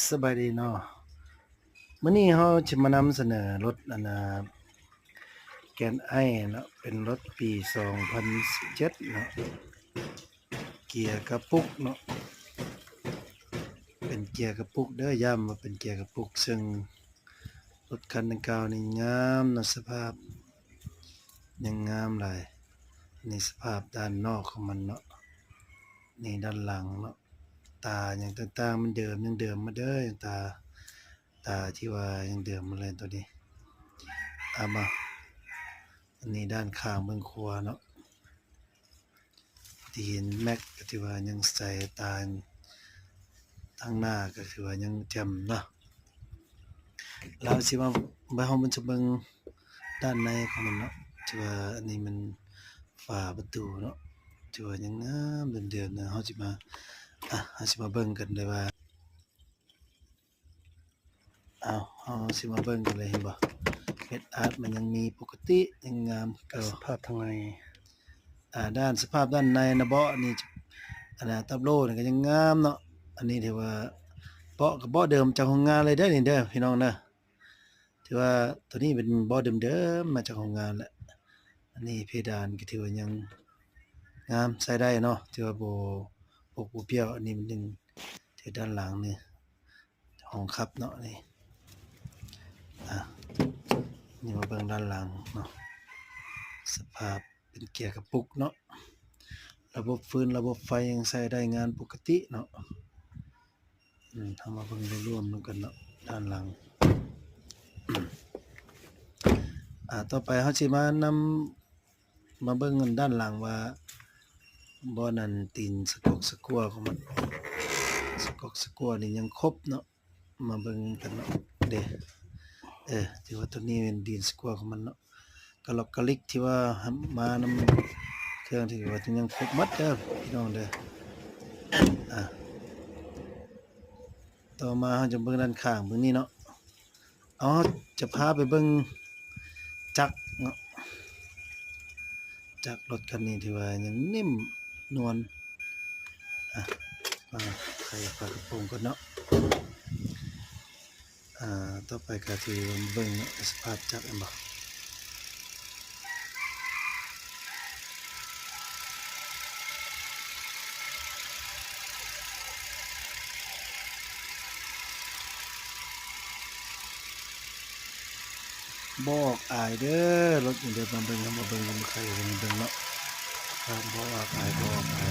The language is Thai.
สบายดีเนาะมื้อนี้เราจะมานำเสนอรถแกนไอเนาะเป็นรถปี2017เนาะเกียร์กระปุกเนาะเป็นเกียร์กระปุกเด้อย้ำว่าเป็นเกียร์กระปุกซึ่งรถคันดังกล่าวนี่งามเนาะสภาพยังงามหลายนี่สภาพด้านนอกของมันเนาะนี่ด้านหลังเนาะตาอย่างต่างๆมันเดิมยังเดิมมาเด้อตาที่ว่ายังเดิมมาเลยตัวนี้มาอันนี้ด้านข้างเบื้องขวาเนาะที่เห็นแม็กก็ที่ว่ายังใส่ตาทางหน้าก็คือว่ายังแจ่มเนาะเราสิมาเฮามันจะเบิ่งด้านในของมันเนาะที่ว่าอันนี้มันฝาประตูเนาะที่ว่ายังงามเดิมๆนะเฮาสิมาเบิ่งกันเลยว่าเฮาสิมาเบิ่งกันเลยเห็นบ่เม็ดอาร์ตมันยังมีปกติยังงามเก่าสภาพทางในด้านสภาพด้านในนะเบาะนี่ตับโลนี่ก็ยังงามเนาะอันนี้ถือว่าเบาะกับเบาะเดิมจากโรงงานเลยเด้อนี่เด้อพี่น้องเด้อถือว่าตัวนี้เป็นเบาะเดิมๆมาจากโรงงานแหละอันนี้เพดานก็ถือว่ายังงามใช้ได้เนาะถือว่าบ่เบี้ยวอันนี้มันยังที่ด้านหลังนี่ห้องขับเนาะนี่นี่มาเบิ่งด้านหลังเนาะสภาพเป็นเกียร์กระปุกเนาะระบบฟืนระบบไฟยังใช้ได้งานปกติเนาะทำมาเบิ่งรวมๆกันเนาะด้านหลังต่อไปเฮาสิมาเบิ่งกันด้านหลังว่าบ่นั่นตีนสก๊อกสกัวของมันสก๊อกสกัวนี่ยังครบเนาะมาเบิ่งกันเนาะเด้ที่ว่าตัวนี้เป็นดินสกัวของมันเนาะกะล็อกกะลิกที่ว่ามานำเครื่องที่ว่ายังครบหมดเด้อพี่น้องเด้อต่อมาเราจะเบิ่งด้านข้างเบิ่งนี้เนาะจะพาไปเบิ่งจักรเนาะจักรรถคันนี้ที่ว่ายังนิ่มนวลมาไขฝากระโปรงก่อนเนาะต่อไปก็สิเบิ่งสภาพจักรอันบ่บอกอายเด้อรถนี่เด้อมาเบิ่งมาใครเบิ่งเนาะบ่ออกอาย